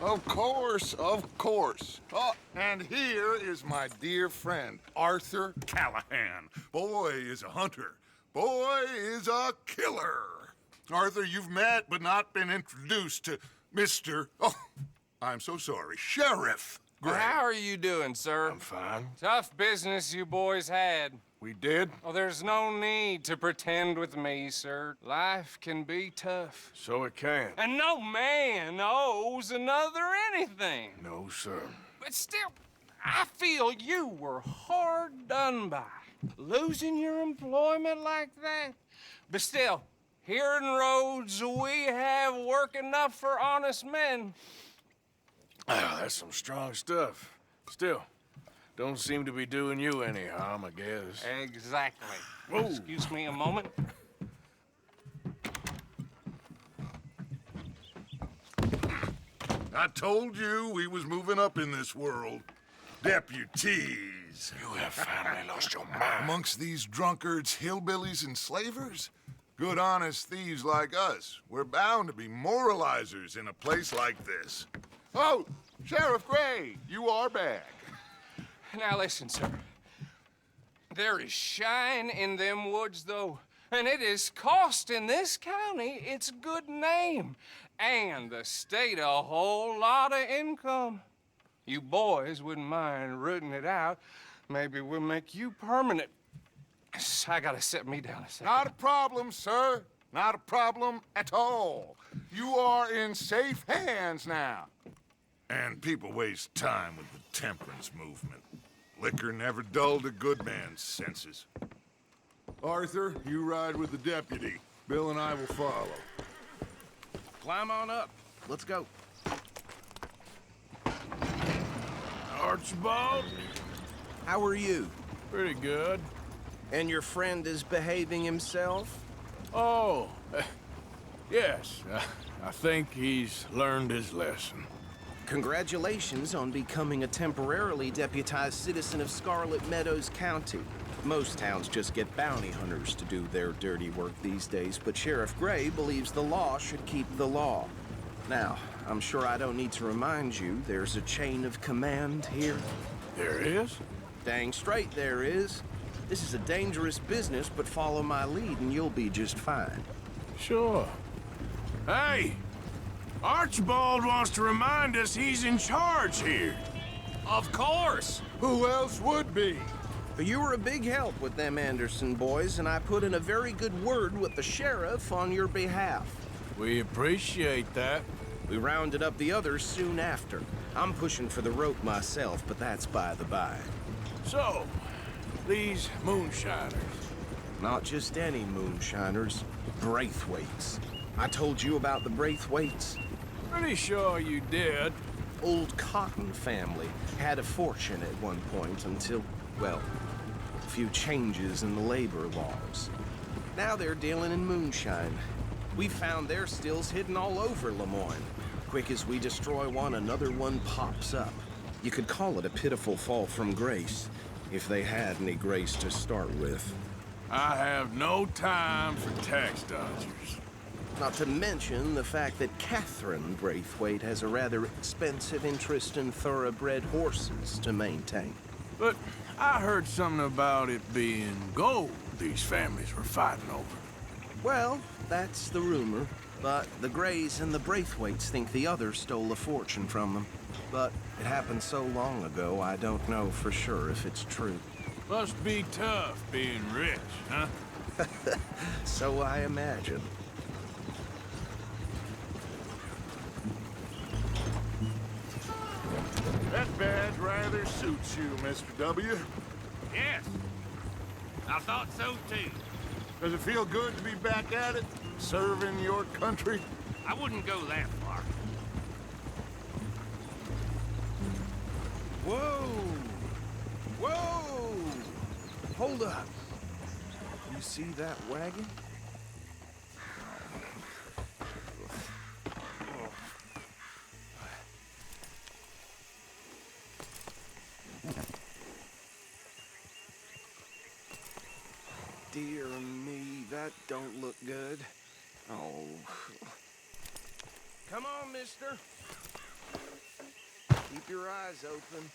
Of course, of course. Oh, and here is my dear friend, Arthur Callahan. Boy is a hunter. Boy is a killer. Arthur, you've met but not been introduced to Mr. Oh, I'm so sorry, Sheriff Gray. How are you doing, sir? I'm fine. Tough business you boys had. We did? Oh, there's no need to pretend with me, sir. Life can be tough. So it can. And no man owes another anything. No, sir. But still, I feel you were hard done by. Losing your employment like that. But still, here in Rhodes, we have work enough for honest men. Oh, that's some strong stuff. Still, don't seem to be doing you any harm, I guess. Exactly. Whoa. Excuse me a moment. I told you we was moving up in this world. Deputies. You have finally lost your mind. Amongst these drunkards, hillbillies, and slavers? Good, honest thieves like us. We're bound to be moralizers in a place like this. Oh, Sheriff Gray, you are back. Now listen, sir. There is shine in them woods, though, and it is costing this county its good name and the state a whole lot of income. You boys wouldn't mind rooting it out. Maybe we'll make you permanent. I gotta sit me down a second. Not a problem, sir. Not a problem at all. You are in safe hands now. And people waste time with the temperance movement. Liquor never dulled a good man's senses. Arthur, you ride with the deputy. Bill and I will follow. Climb on up. Let's go. Archibald? How are you? Pretty good. And your friend is behaving himself? Oh, yes. I think he's learned his lesson. Congratulations on becoming a temporarily deputized citizen of Scarlet Meadows County. Most towns just get bounty hunters to do their dirty work these days, but Sheriff Gray believes the law should keep the law. Now, I'm sure I don't need to remind you, there's a chain of command here. There is? Dang straight there is. This is a dangerous business, but follow my lead and you'll be just fine. Sure. Hey! Archibald wants to remind us he's in charge here. Of course. Who else would be? You were a big help with them Anderson boys, and I put in a very good word with the sheriff on your behalf. We appreciate that. We rounded up the others soon after. I'm pushing for the rope myself, but that's by the by. So, these moonshiners. Not just any moonshiners, Braithwaites. I told you about the Braithwaites. Pretty sure you did. Old Cotton family had a fortune at one point until, well, a few changes in the labor laws. Now they're dealing in moonshine. We found their stills hidden all over Lemoyne. Quick as we destroy one, another one pops up. You could call it a pitiful fall from grace, if they had any grace to start with. I have no time for tax dodgers. Not to mention the fact that Catherine Braithwaite has a rather expensive interest in thoroughbred horses to maintain. But I heard something about it being gold these families were fighting over. Well, that's the rumor. But the Grays and the Braithwaites think the others stole a fortune from them. But it happened so long ago, I don't know for sure if it's true. Must be tough being rich, huh? So I imagine. That badge rather suits you, Mr. W. Yes, I thought so too. Does it feel good to be back at it, serving your country? I wouldn't go that far. Whoa! Whoa! Hold up. You see that wagon? Dear me, that don't look good. Oh. Come on, mister. Keep your eyes open.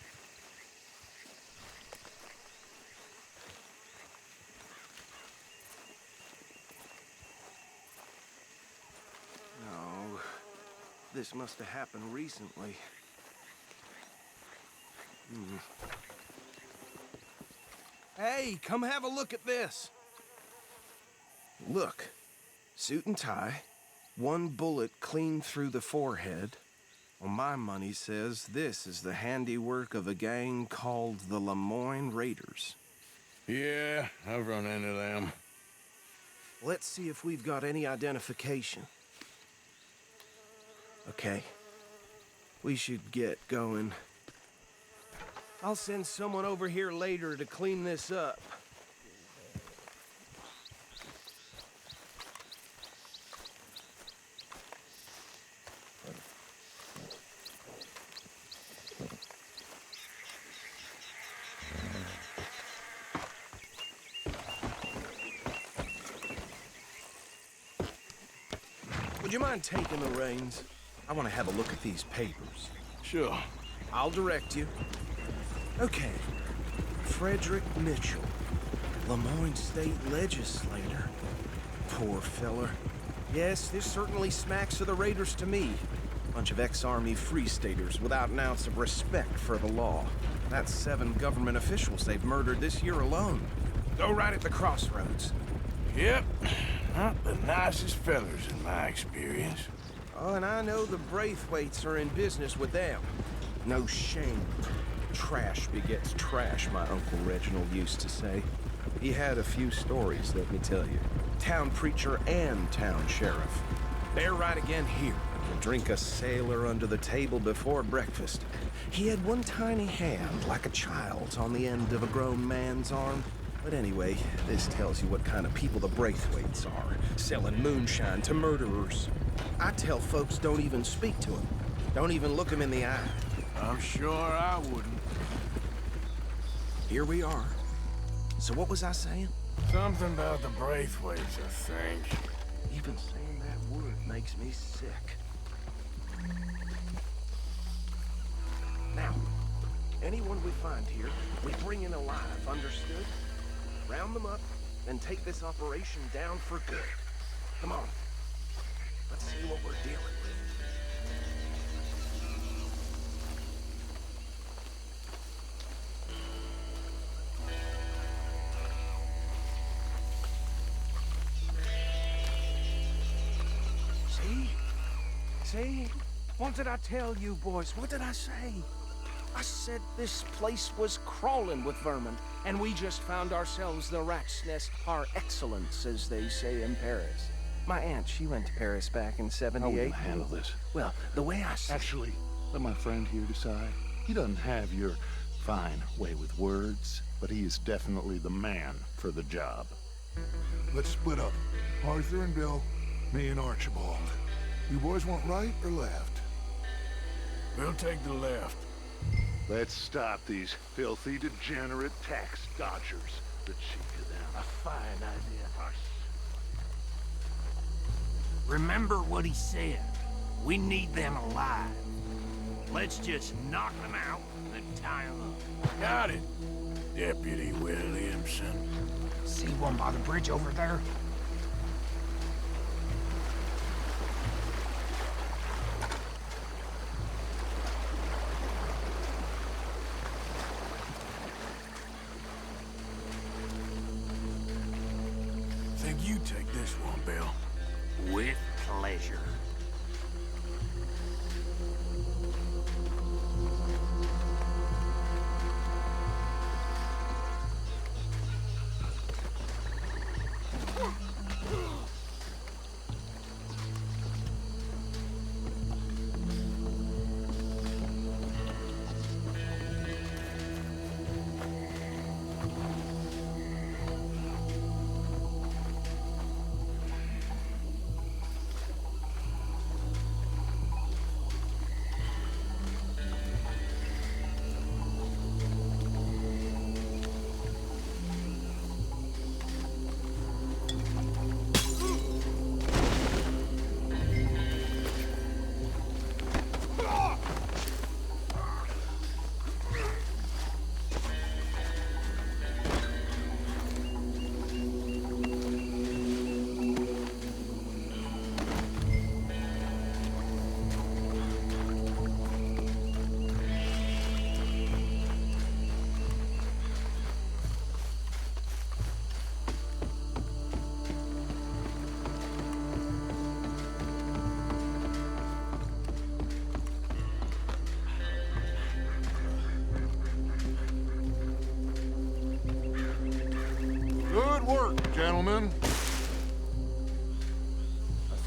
No, this must have happened recently. Hey, come have a look at this. Look, suit and tie, one bullet clean through the forehead. Well, my money says this is the handiwork of a gang called the Lemoyne Raiders. Yeah, I've run into them. Let's see if we've got any identification. Okay. We should get going. I'll send someone over here later to clean this up. Would you mind taking the reins? I want to have a look at these papers. Sure. I'll direct you. Okay. Frederick Mitchell, Lemoyne State Legislator. Poor feller. Yes, this certainly smacks of the Raiders to me. Bunch of ex-Army Free Staters without an ounce of respect for the law. That's 7 government officials they've murdered this year alone. Go right at the crossroads. Yep. Not the nicest fellers in my experience. Oh, and I know the Braithwaites are in business with them. No shame. Trash begets trash, my Uncle Reginald used to say. He had a few stories, let me tell you. Town preacher and town sheriff. They're right again here. To drink a sailor under the table before breakfast. He had one tiny hand, like a child's, on the end of a grown man's arm. But anyway, this tells you what kind of people the Braithwaites are. Selling moonshine to murderers. I tell folks don't even speak to them. Don't even look them in the eye. I'm sure I wouldn't. Here we are. So what was I saying? Something about the Braithwaites, I think. Even saying that word makes me sick. Now, anyone we find here, we bring in alive, understood? Round them up, then take this operation down for good. Come on. Let's see what we're dealing with. See? What did I tell you, boys? What did I say? I said this place was crawling with vermin, and we just found ourselves the rat's nest par excellence, as they say in Paris. My aunt, she went to Paris back in How are we '78. gonna handle this? Well, the way I see Actually, let my friend here decide. He doesn't have your fine way with words, but he is definitely the man for the job. Let's split up. Arthur and Bill, me and Archibald. You boys want right or left? We'll take the left. Let's stop these filthy, degenerate tax dodgers. The cheek of them. A fine idea. Remember what he said. We need them alive. Let's just knock them out and tie them up. Got it, Deputy Williamson. See one by the bridge over there? Think you take this one, Bill. With pleasure.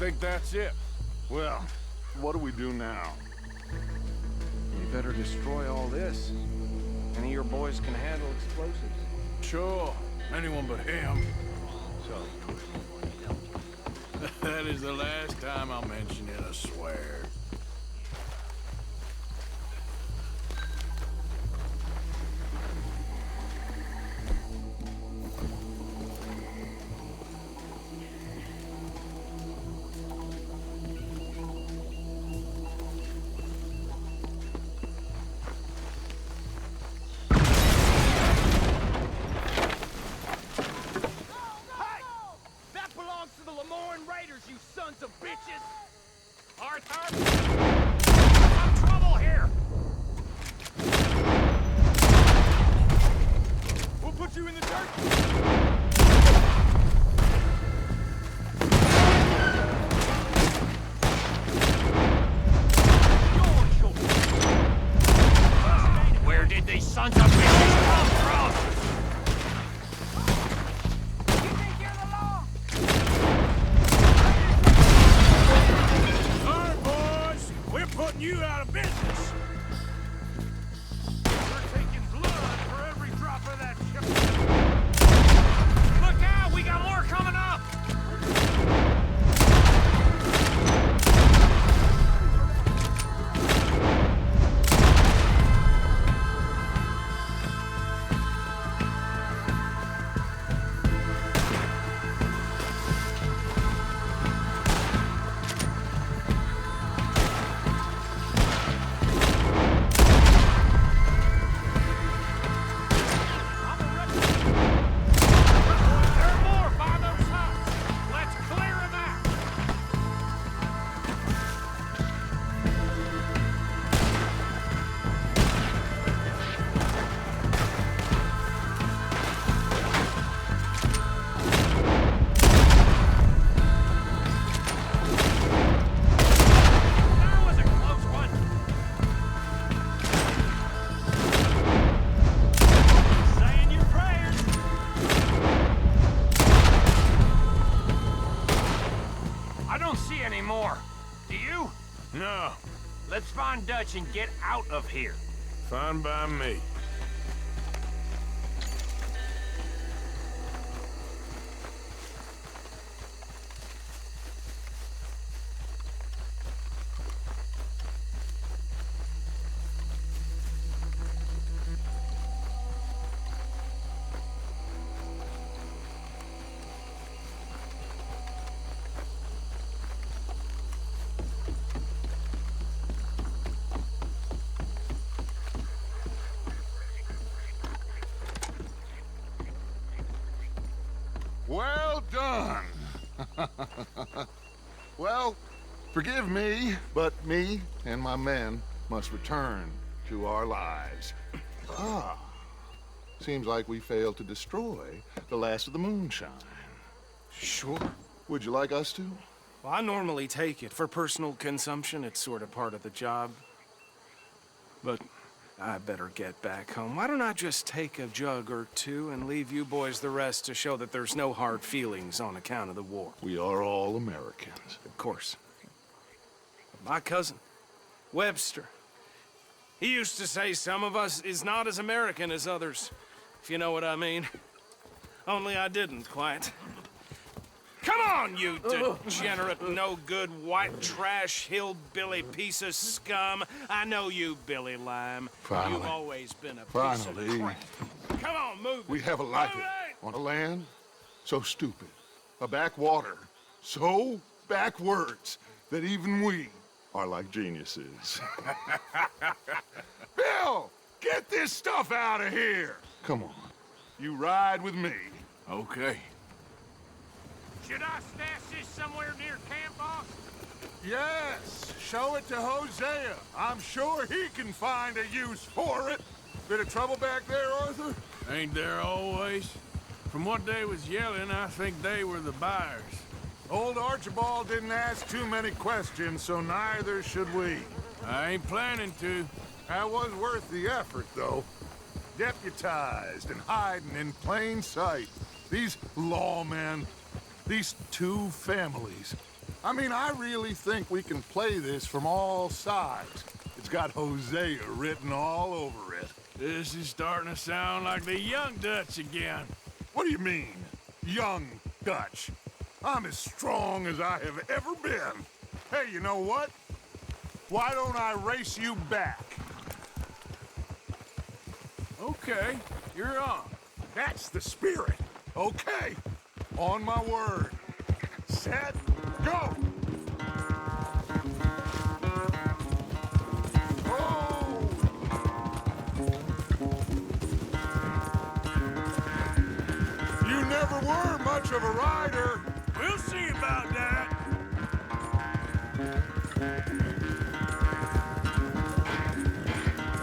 think that's it. Well, what do we do now? We better destroy all this. Any of your boys can handle explosives. Sure, anyone but him. So, That is the last time I'll mention it, I swear. You sons of bitches! Arthur! Some trouble here! We'll put you in the dirt! Where did these sons of bitches come from? You think you're the law? We're putting you out of business. We're taking blood for every drop of that ship. Look out! We got more coming up! No, Let's find Dutch and get out of here. fine by me. Well done. Well, forgive me, but me and my men must return to our lives. Ah, seems like we failed to destroy the last of the moonshine. sure. Would you like us to? Well, I normally take it. For personal consumption, it's sort of part of the job. But I better get back home. Why don't I just take a jug or two and leave you boys the rest to show that there's no hard feelings on account of the war? We are all Americans. Of course. My cousin, Webster, he used to say some of us is not as American as others, if you know what I mean. Only I didn't quite. Come on, you degenerate, no-good, white trash, hillbilly piece of scum. I know you, Billy Lime. Finally. You've always been a piece Finally. of crap. Come on, move We it. have a life Move it! on a land so stupid, a backwater so backwards that even we are like geniuses. Bill, get this stuff out of here. Come on, you ride with me. Okay. Should I stash this somewhere near camp, boss? Yes, show it to Hosea. I'm sure he can find a use for it. Bit of trouble back there, Arthur? Ain't there always? From what they was yelling, I think they were the buyers. Old Archibald didn't ask too many questions, so neither should we. I ain't planning to. That was worth the effort, though. Deputized and hiding in plain sight. These lawmen, these two families. I mean, I really think we can play this from all sides. It's got Hosea written all over it. This is starting to sound like the Young Dutch again. What do you mean, young Dutch? I'm as strong as I have ever been. Hey, you know what? Why don't I race you back? Okay, you're on. That's the spirit. Okay, on my word. Set, go! Oh! You never were much of a rider. We'll see about that.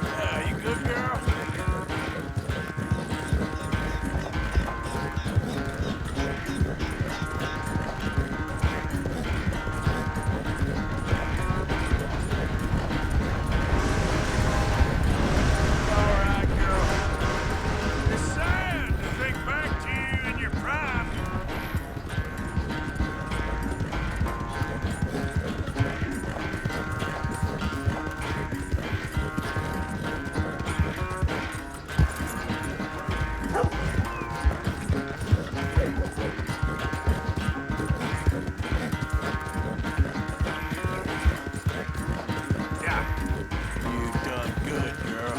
Yeah, you good, girl? All right, girl. It's sad to think back to you in your prime. Yeah, you done good, girl.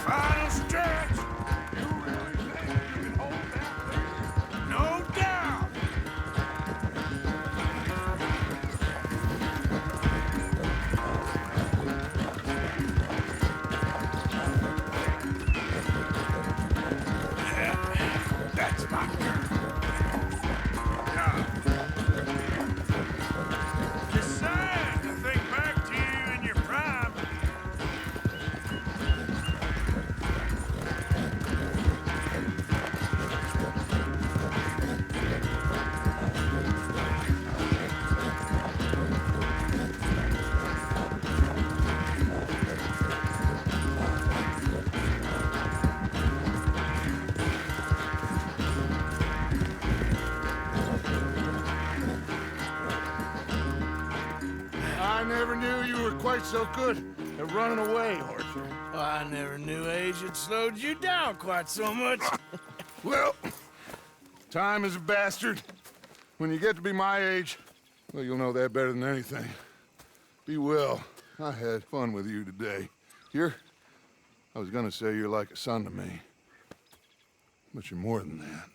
Final stretch. You really think you can hold that lead? No doubt. That's my girl. Yeah. It's sad to think back to you in your prime. I never knew you were quite so good at running away, Archer. Well, I never knew age had slowed you down quite so much. Well, time is a bastard. When you get to be my age, well, you'll know that better than anything. Be well. I had fun with you today. You're... I was gonna say you're like a son to me. But you're more than that.